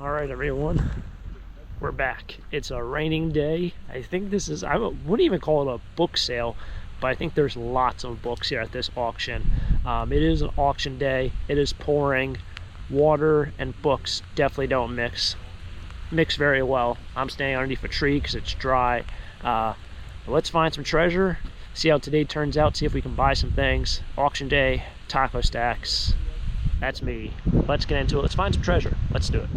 All right, everyone, we're back. It's a raining day. I think this is, I wouldn't even call it a book sale, but I think there's lots of books here at this auction. It is an auction day. It is pouring. Water and books definitely don't mix very well. I'm standing underneath a tree because it's dry. Let's find some treasure, see how today turns out, see if we can buy some things. Auction day, taco stacks. That's me. Let's get into it. Let's find some treasure. Let's do it.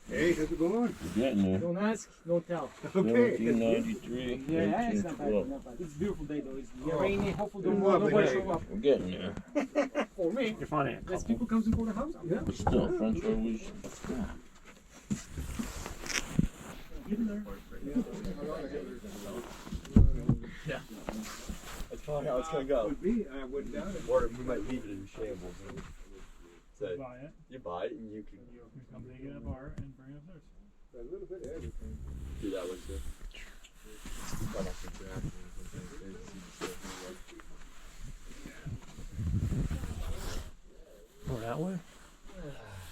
Hey, how's it going? Getting there. Don't ask, don't tell. Okay. 1793. Yeah, it's not bad, not bad. It's a beautiful day though. It's rainy, hopefully nobody show up. We're getting there. For me. You're finding a There's couple. people comes in for the house. Yeah. But still, French Road was. Yeah. That's probably how it's gonna go. Would be, I wouldn't doubt it. Or we might leave it in shambles. So Buy it. you buy it and you can You come take it apart and bring it upstairs. A little bit of everything. do that with it. Go that way?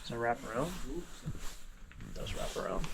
Does it wrap around? It does wrap around.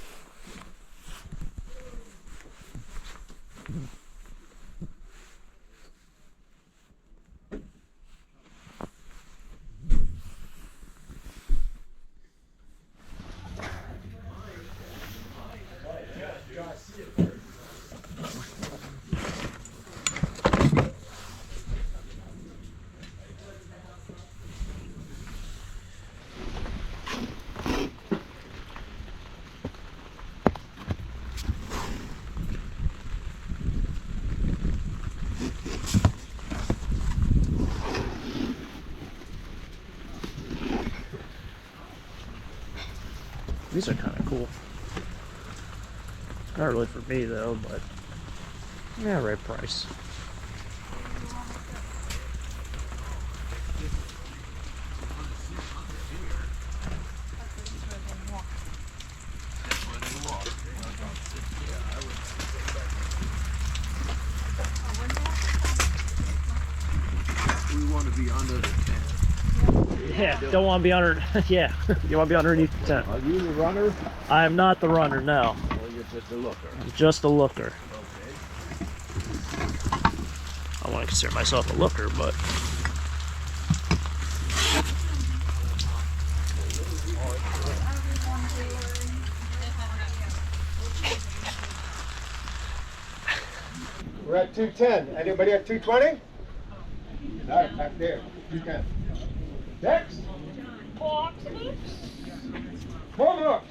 These are kind of cool. Not really for me though, but yeah, right price. We want to be under the tent. Yeah, don't want to be under. Yeah, you want to be underneath the tent. Are you the runner? I am not the runner, no. Or you're just a looker? I'm just a looker. Okay. I want to consider myself a looker, but We're at 210. Anybody at 220? Got it, back there. 210. Next. More books.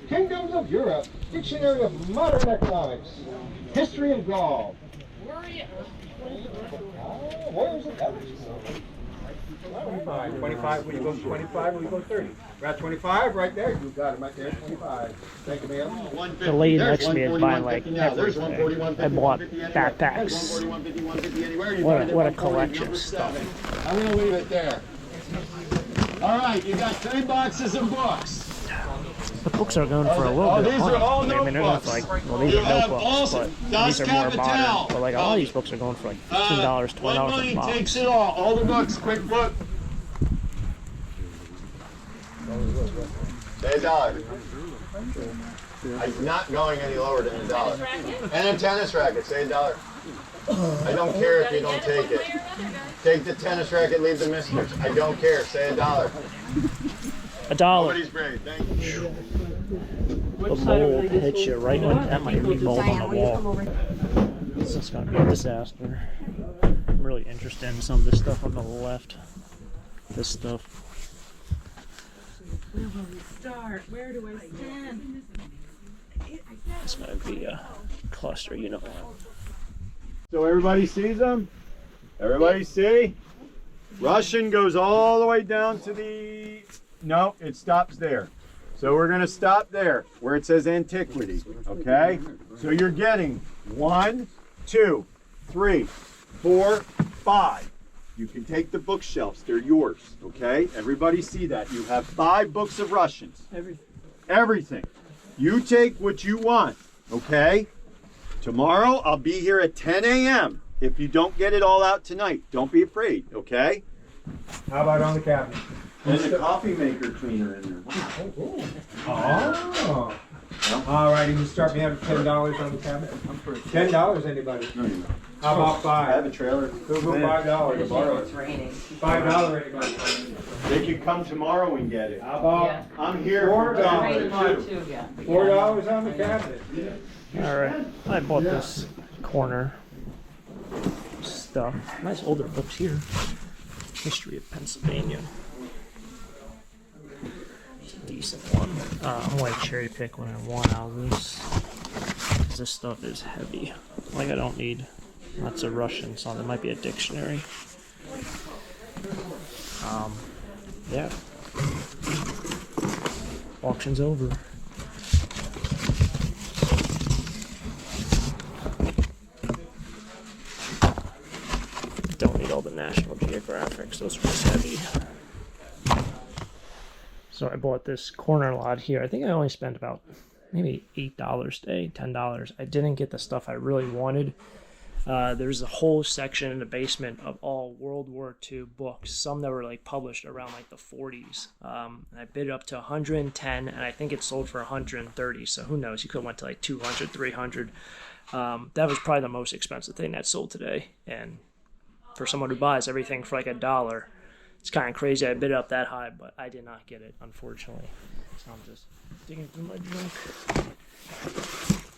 Kingdoms of Europe. Dictionary of Modern Economics. History of Gaul. Where are you? Where is it? 25. Will you go 25? Will you go 30? We're at 25 right there. You got it right there. 25. Thank you, ma'am. the lady next to me is buying like everything. I bought backpacks. What a collection of stuff. I'm gonna leave it there. All right, you got 3 boxes of books. The books are going for a little bit of these money. are all I mean, they're going for like, well, these You are have notebooks, also but these are more modern. Capital. But like, all these books are going for like $15, $20 1 a million box. takes it all the books, quick look. Say $1. I'm not going any lower than $1. And a tennis racket, say $1. I don't care if you don't take it. Take the tennis racket, leave the miskets. I don't care, say $1. $1. Nobody's brave, thank you. The mole hits you right on. That might be mold on the wall. This is going to be a disaster. I'm really interested in some of this stuff on the left. This stuff. Where will we start? Where do I stand? It's going to be a cluster, you know what. So everybody sees them? Everybody see? Russian goes all the way down to the... No, it stops there. So we're going to stop there where it says antiquity, okay? So you're getting 1, 2, 3, 4, 5. You can take the bookshelves. They're yours, okay? Everybody see that. You have 5 books of Russians. Everything. You take what you want, okay? Tomorrow, I'll be here at 10 a.m. If you don't get it all out tonight, don't be afraid, okay? How about on the cabinet? There's a coffee maker cleaner in there. Oh. All right, you can start me out at $10 on the cabinet. $10, anybody? No, you're not. How about I have 5? a trailer. Go $5 borrow it. It's raining. $5 anybody? They can come tomorrow and get it. How about Yeah. I'm here. $4? Raining hard too, yeah. $4 on the cabinet. All right, I bought this corner stuff. Nice older books here. History of Pennsylvania. It's a decent one. I'm going to cherry pick what I want out of this. 'Cause this stuff is heavy. Like I don't need lots of Russian, so there might be a dictionary. Yeah. Auction's over. Don't need all the National Geographics, those are just heavy. So I bought this corner lot here. I think I only spent about maybe $8 today, $10. I didn't get the stuff I really wanted. There's a whole section in the basement of all World War II books, some that were like published around like the 40s. I bid it up to 110, and I think it sold for 130. So who knows? You could have went to like 200, 300. That was probably the most expensive thing that sold today. And for someone who buys everything for like $1, it's kind of crazy. I bid it up that high, but I did not get it, unfortunately. So I'm just digging through my junk,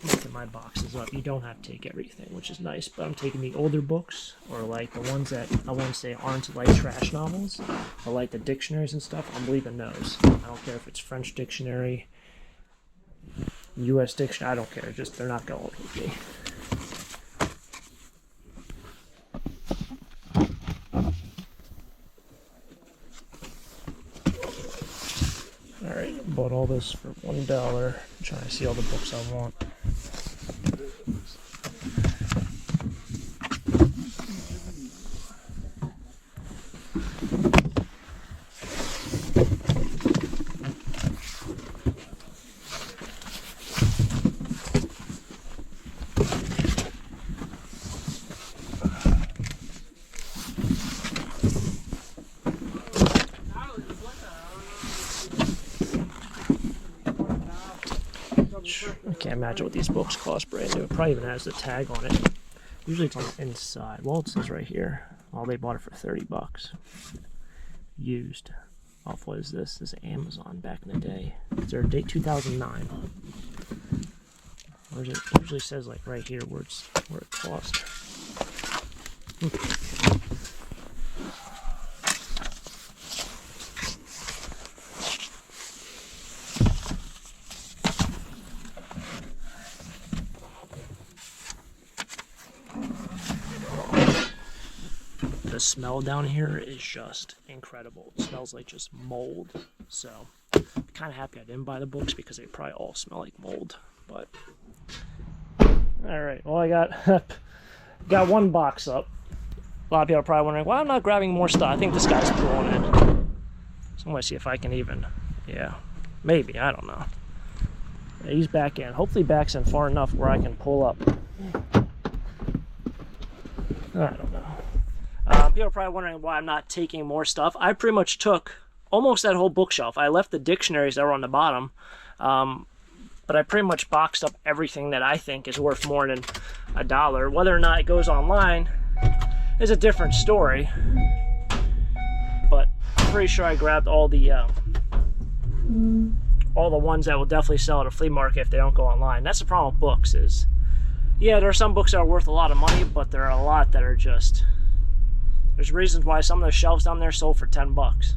making my boxes up. You don't have to take everything, which is nice, but I'm taking the older books, or like the ones that I want to say aren't like trash novels, or like the dictionaries and stuff. I'm leaving those. I don't care if it's French dictionary, U.S. dictionary, I don't care. Just they're not going with me. Alright, bought all this for $1. I'm trying to see all the books I want. I can't imagine what these books cost brand new. It probably even has the tag on it. Usually it's on the inside. Well, it says right here. Oh, they bought it for $30. Used. Off what is this? This is Amazon back in the day. Is there a date? 2009. Or is it usually says like right here where it cost. The smell down here is just incredible. It smells like just mold. So I'm kind of happy I didn't buy the books because they probably all smell like mold. But all right, well I got one box up. A lot of people are probably wondering why I'm not grabbing more stuff. I think this guy's pulling it. So I'm gonna see if I can even, yeah, maybe, I don't know. Yeah, he's back in. Hopefully backs in far enough where I can pull up. I don't know. People are probably wondering why I'm not taking more stuff. I pretty much took almost that whole bookshelf. I left the dictionaries that were on the bottom, but I pretty much boxed up everything that I think is worth more than $1. Whether or not it goes online is a different story, but I'm pretty sure I grabbed all the ones that will definitely sell at a flea market if they don't go online. That's the problem with books is, yeah, there are some books that are worth a lot of money, but there are a lot that are just, there's reasons why some of those shelves down there sold for $10.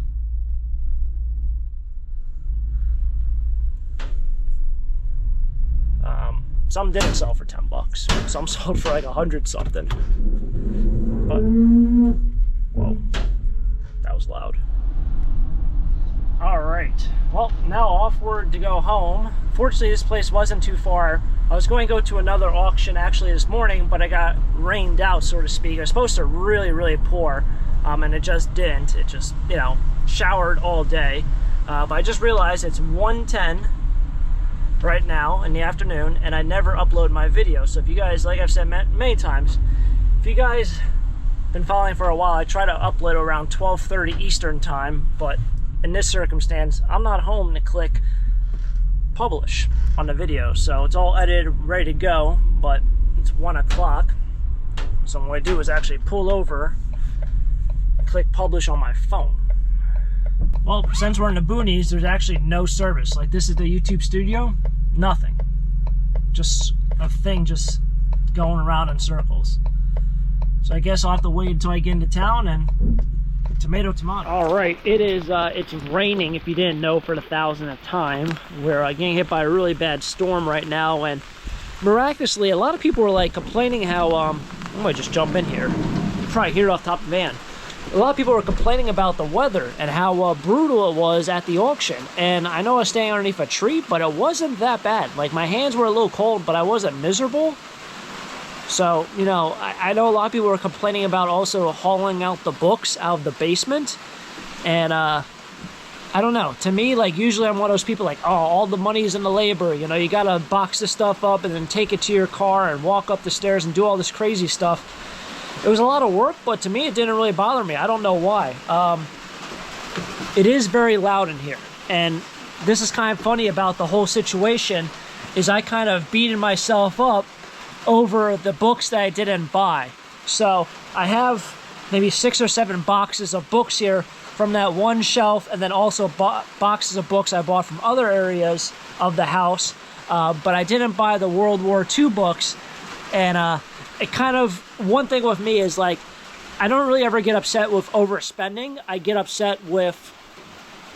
Some didn't sell for $10. Some sold for like 100 something. But, whoa, that was loud. All right, well, now offward to go home. Fortunately, this place wasn't too far. I was going to go to another auction actually this morning, but I got rained out, so to speak. It was supposed to really, really pour. and it just didn't. It just, you know, showered all day. But I just realized it's 1:10 right now in the afternoon, and I never upload my video. So if you guys, like I've said many times, if you guys been following for a while, I try to upload around 12:30 Eastern time, but in this circumstance, I'm not home to click publish on the video. So it's all edited, ready to go, but it's 1 o'clock. So what I do is actually pull over, click publish on my phone. Well, since we're in the boonies, there's actually no service. Like, this is the YouTube studio, nothing. Just a thing just going around in circles. So I guess I'll have to wait until I get into town and tomato. All right, it's raining, if you didn't know, for the 1,000th time. We're getting hit by a really bad storm right now, and miraculously, a lot of people were like complaining how, I might just jump in here. You probably hear it off the top of the van. A lot of people were complaining about the weather and how brutal it was at the auction. And I know I was staying underneath a tree, but it wasn't that bad. Like, my hands were a little cold, but I wasn't miserable. So, you know, I know a lot of people were complaining about also hauling out the books out of the basement. And, I don't know. To me, like, usually I'm one of those people like, oh, all the money's in the labor. You know, you gotta box this stuff up and then take it to your car and walk up the stairs and do all this crazy stuff. It was a lot of work, but to me, it didn't really bother me. I don't know why. It is very loud in here. And this is kind of funny about the whole situation, is I kind of beating myself up over the books that I didn't buy. So I have maybe 6 or 7 boxes of books here from that one shelf, and then also boxes of books I bought from other areas of the house. But I didn't buy the World War II books. And it kind of, one thing with me is, like, I don't really ever get upset with overspending. I get upset with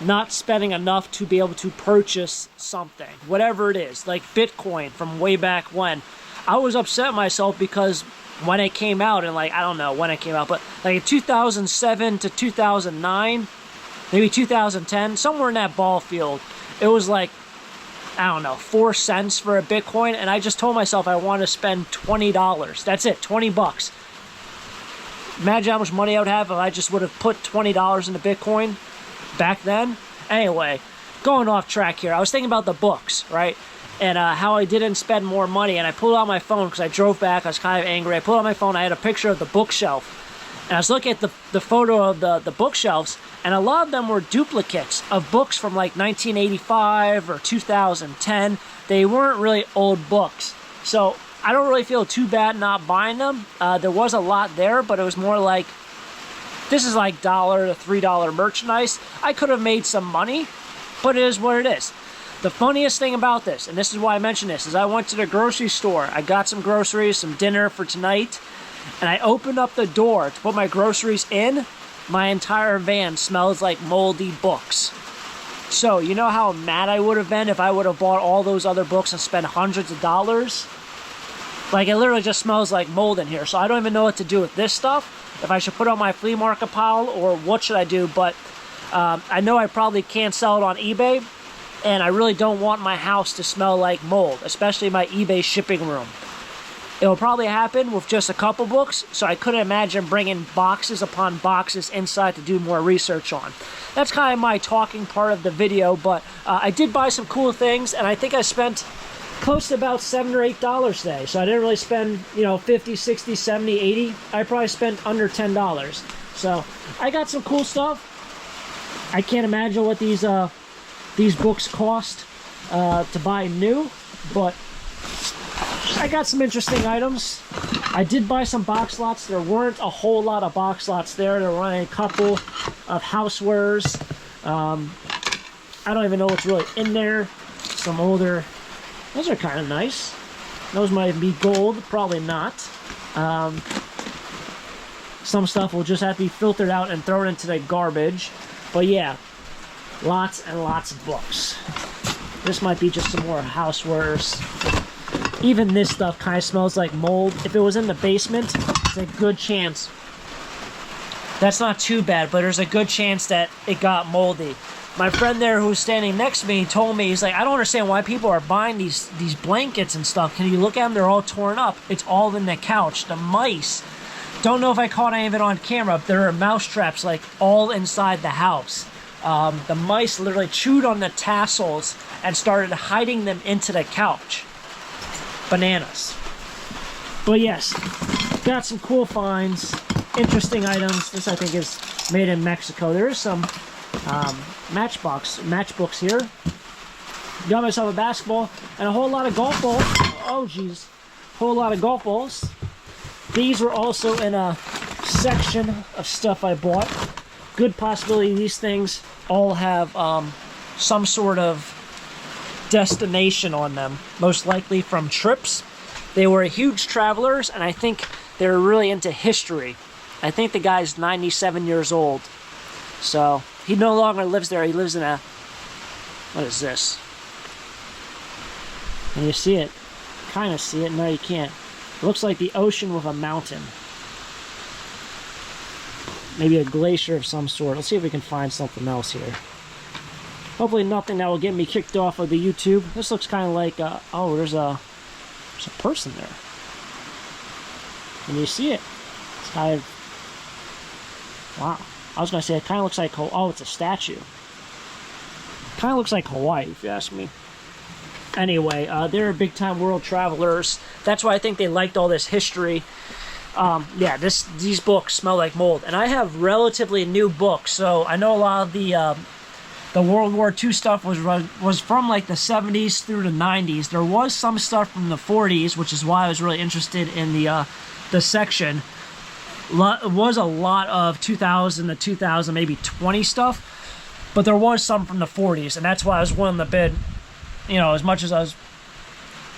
not spending enough to be able to purchase something, whatever it is. Like Bitcoin from way back when. I was upset myself because when it came out, and like, I don't know when it came out, but like in 2007 to 2009, maybe 2010, somewhere in that ball field, it was like, I don't know, 4 cents for a Bitcoin, and I just told myself I want to spend $20. That's it, 20 bucks. Imagine how much money I would have if I just would have put $20 into Bitcoin back then. Anyway, going off track here. I was thinking about the books, right? And how I didn't spend more money, and I pulled out my phone because I drove back. I was kind of angry. I pulled out my phone. I had a picture of the bookshelf. And I was looking at the photo of the bookshelves, and a lot of them were duplicates of books from like 1985 or 2010. They weren't really old books. So I don't really feel too bad not buying them. There was a lot there, but it was more like, this is like $1 to $3 merchandise. I could have made some money, but it is what it is. The funniest thing about this, and this is why I mention this, is I went to the grocery store. I got some groceries, some dinner for tonight, and I opened up the door to put my groceries in. My entire van smells like moldy books. So, you know how mad I would have been if I would have bought all those other books and spent hundreds of dollars? Like, it literally just smells like mold in here. So I don't even know what to do with this stuff. If I should put it on my flea market pile, or what should I do? But I know I probably can't sell it on eBay. And I really don't want my house to smell like mold, especially my eBay shipping room. It'll probably happen with just a couple books, so I couldn't imagine bringing boxes upon boxes inside to do more research on. That's kind of my talking part of the video, but I did buy some cool things, and I think I spent close to about $7 or $8 today. So I didn't really spend, you know, 50, 60, 70, 80. I probably spent under $10. So I got some cool stuff. I can't imagine what these books cost to buy new, but I got some interesting items. I did buy some box lots. There weren't a whole lot of box lots there. There were only a couple of housewares. I don't even know what's really in there. Some older, those are kind of nice. Those might be gold, probably not. Some stuff will just have to be filtered out and thrown into the garbage. But yeah, lots and lots of books. This might be just some more housewares. Even this stuff kind of smells like mold. If it was in the basement, it's a good chance. That's not too bad, but there's a good chance that it got moldy. My friend there who's standing next to me told me, he's like, I don't understand why people are buying these blankets and stuff. Can you look at them? They're all torn up. It's all in the couch. The mice Don't know if I caught any of it on camera, but there are mouse traps like all inside the house. The mice literally chewed on the tassels and started hiding them into the couch. Bananas. But yes, got some cool finds, interesting items. This I think is made in Mexico. There is some matchbooks here. Got myself a basketball and a whole lot of golf balls. Oh geez, whole lot of golf balls. These were also in a section of stuff I bought. Good possibility these things all have some sort of destination on them, most likely from trips. They were huge travelers, and I think they were really into history. I think the guy's 97 years old, so he no longer lives there. He lives in a, what is this? Can you see it? Kind of see it. No, you can't. It looks like the ocean with a mountain. Maybe a glacier of some sort. Let's see if we can find something else here. Hopefully nothing that will get me kicked off of the YouTube. This looks kind of like, oh, there's a person there. Can you see it? It's kind of, wow. I was going to say it kind of looks like, oh, it's a statue. Kind of looks like Hawaii, if you ask me. Anyway, they're big-time world travelers. That's why I think they liked all this history. Yeah, these books smell like mold. And I have relatively new books, so I know a lot of the World War II stuff was from like the 70s through the 90s. There was some stuff from the 40s, which is why I was really interested in the section. It was a lot of 2000 to 2000, maybe 20 stuff, but there was some from the 40s, and that's why I was willing to bid, you know, as much as I was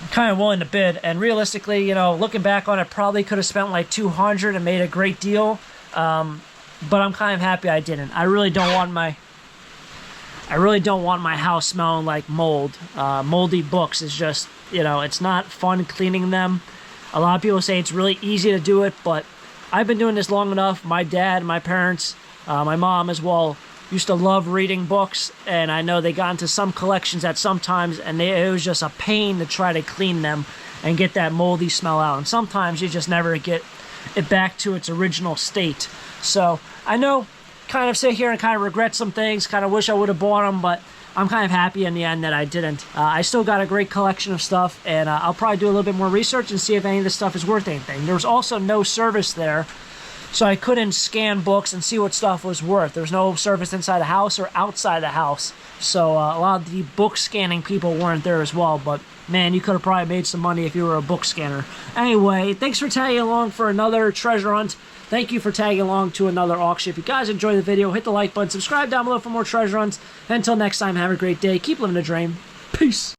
kind of willing to bid. And realistically, you know, looking back on it, probably could have spent like $200 and made a great deal, but I'm kind of happy I didn't. I really don't want my house smelling like mold. Moldy books is just, you know, it's not fun cleaning them. A lot of people say it's really easy to do it, but I've been doing this long enough. My dad, my parents, my mom as well, used to love reading books, and I know they got into some collections at some times, and it was just a pain to try to clean them and get that moldy smell out. And sometimes you just never get it back to its original state. So I know, kind of sit here and kind of regret some things, kind of wish I would have bought them, but I'm kind of happy in the end that I didn't. I still got a great collection of stuff, and I'll probably do a little bit more research and see if any of this stuff is worth anything. There was also no service there, so I couldn't scan books and see what stuff was worth. There was no service inside the house or outside the house, so a lot of the book scanning people weren't there as well, but man, you could have probably made some money if you were a book scanner. Anyway, thanks for tagging along for another treasure hunt. Thank you for tagging along to another auction. If you guys enjoyed the video, hit the like button, subscribe down below for more treasure hunts. Until next time, have a great day. Keep living the dream. Peace.